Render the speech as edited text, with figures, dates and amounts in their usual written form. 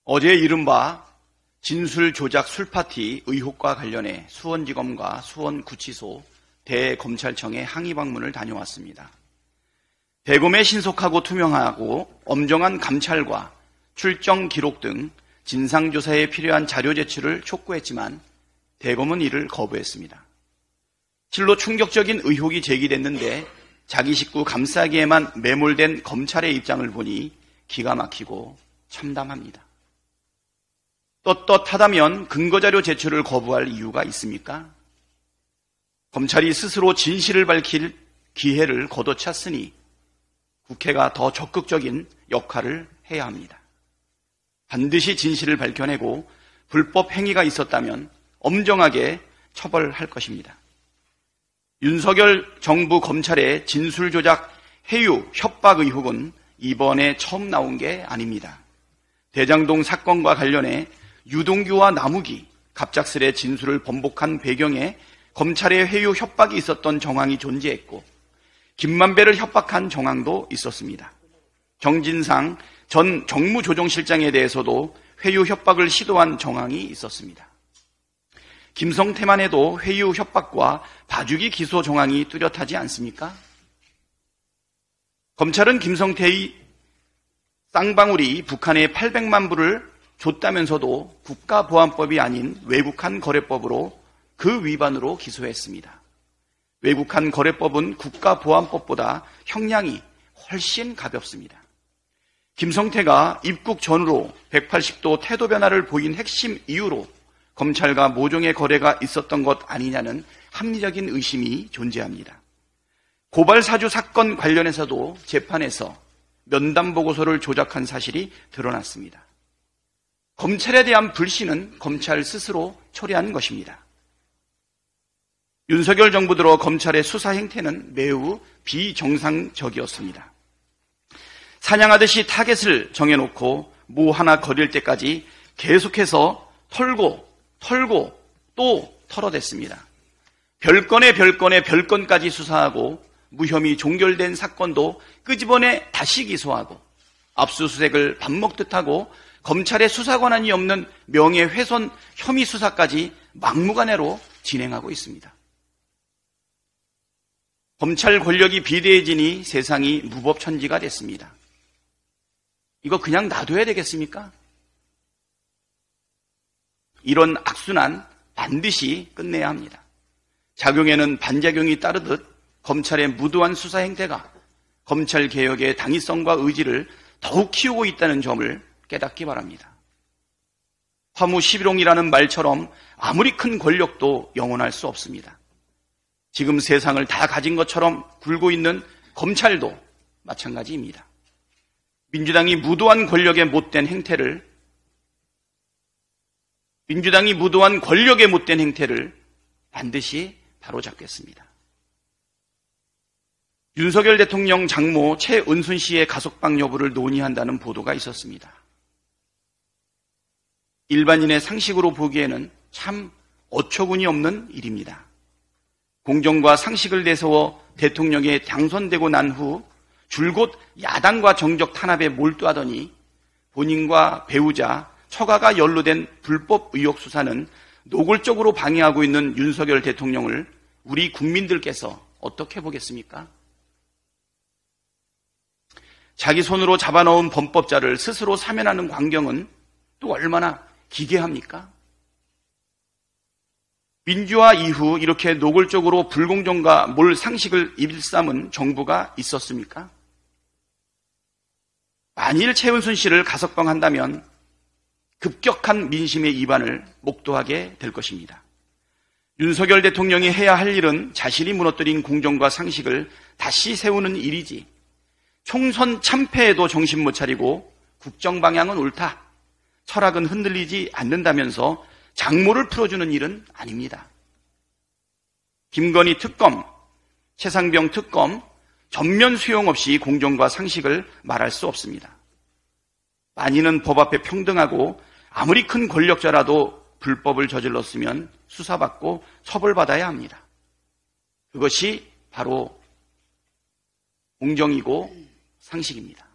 어제 이른바 진술 조작 술파티 의혹과 관련해 수원지검과 수원구치소 대검찰청에 항의 방문을 다녀왔습니다. 대검에 신속하고 투명하고 엄정한 감찰과 출정 기록 등 진상조사에 필요한 자료 제출을 촉구했지만 대검은 이를 거부했습니다. 실로 충격적인 의혹이 제기됐는데 자기 식구 감싸기에만 매몰된 검찰의 입장을 보니 기가 막히고 참담합니다. 떳떳하다면 근거자료 제출을 거부할 이유가 있습니까? 검찰이 스스로 진실을 밝힐 기회를 걷어찼으니 국회가 더 적극적인 역할을 해야 합니다. 반드시 진실을 밝혀내고 불법 행위가 있었다면 엄정하게 처벌할 것입니다. 윤석열 정부 검찰의 진술 조작, 해유, 협박 의혹은 이번에 처음 나온 게 아닙니다. 대장동 사건과 관련해 유동규와 남욱이 갑작스레 진술을 번복한 배경에 검찰의 회유 협박이 있었던 정황이 존재했고 김만배를 협박한 정황도 있었습니다. 정진상 전 정무조정실장에 대해서도 회유 협박을 시도한 정황이 있었습니다. 김성태만 해도 회유 협박과 봐주기 기소 정황이 뚜렷하지 않습니까? 검찰은 김성태의 쌍방울이 북한에 800만 불을 줬다면서도 국가보안법이 아닌 외국한 거래법으로 그 위반으로 기소했습니다. 외국한 거래법은 국가보안법보다 형량이 훨씬 가볍습니다. 김성태가 입국 전후로 180도 태도 변화를 보인 핵심 이유로 검찰과 모종의 거래가 있었던 것 아니냐는 합리적인 의심이 존재합니다. 고발사주 사건 관련해서도 재판에서 면담 보고서를 조작한 사실이 드러났습니다. 검찰에 대한 불신은 검찰 스스로 초래한 것입니다. 윤석열 정부 들어 검찰의 수사 행태는 매우 비정상적이었습니다. 사냥하듯이 타겟을 정해놓고 뭐 하나 거릴 때까지 계속해서 털고 또 털어댔습니다. 별건까지 수사하고 무혐의 종결된 사건도 끄집어내 다시 기소하고 압수수색을 밥 먹듯 하고 검찰의 수사 권한이 없는 명예훼손 혐의 수사까지 막무가내로 진행하고 있습니다. 검찰 권력이 비대해지니 세상이 무법천지가 됐습니다. 이거 그냥 놔둬야 되겠습니까? 이런 악순환 반드시 끝내야 합니다. 작용에는 반작용이 따르듯 검찰의 무도한 수사 행태가 검찰개혁의 당위성과 의지를 더욱 키우고 있다는 점을 깨닫기 바랍니다. 화무11홍이라는 말처럼 아무리 큰 권력도 영원할 수 없습니다. 지금 세상을 다 가진 것처럼 굴고 있는 검찰도 마찬가지입니다. 민주당이 무도한 권력의 못된 행태를 반드시 바로잡겠습니다. 윤석열 대통령 장모 최은순 씨의 가석방 여부를 논의한다는 보도가 있었습니다. 일반인의 상식으로 보기에는 참 어처구니 없는 일입니다. 공정과 상식을 내세워 대통령에 당선되고 난 후 줄곧 야당과 정적 탄압에 몰두하더니 본인과 배우자, 처가가 연루된 불법 의혹 수사는 노골적으로 방해하고 있는 윤석열 대통령을 우리 국민들께서 어떻게 보겠습니까? 자기 손으로 잡아넣은 범법자를 스스로 사면하는 광경은 또 얼마나 기괴합니까? 민주화 이후 이렇게 노골적으로 불공정과 몰상식을 일삼은 정부가 있었습니까? 만일 최은순 씨를 가석방한다면 급격한 민심의 이반을 목도하게 될 것입니다. 윤석열 대통령이 해야 할 일은 자신이 무너뜨린 공정과 상식을 다시 세우는 일이지, 총선 참패에도 정신 못 차리고 국정 방향은 옳다, 철학은 흔들리지 않는다면서 장모를 풀어주는 일은 아닙니다. 김건희 특검, 최상병 특검, 전면 수용 없이 공정과 상식을 말할 수 없습니다. 만인은 법 앞에 평등하고 아무리 큰 권력자라도 불법을 저질렀으면 수사받고 처벌받아야 합니다. 그것이 바로 공정이고 상식입니다.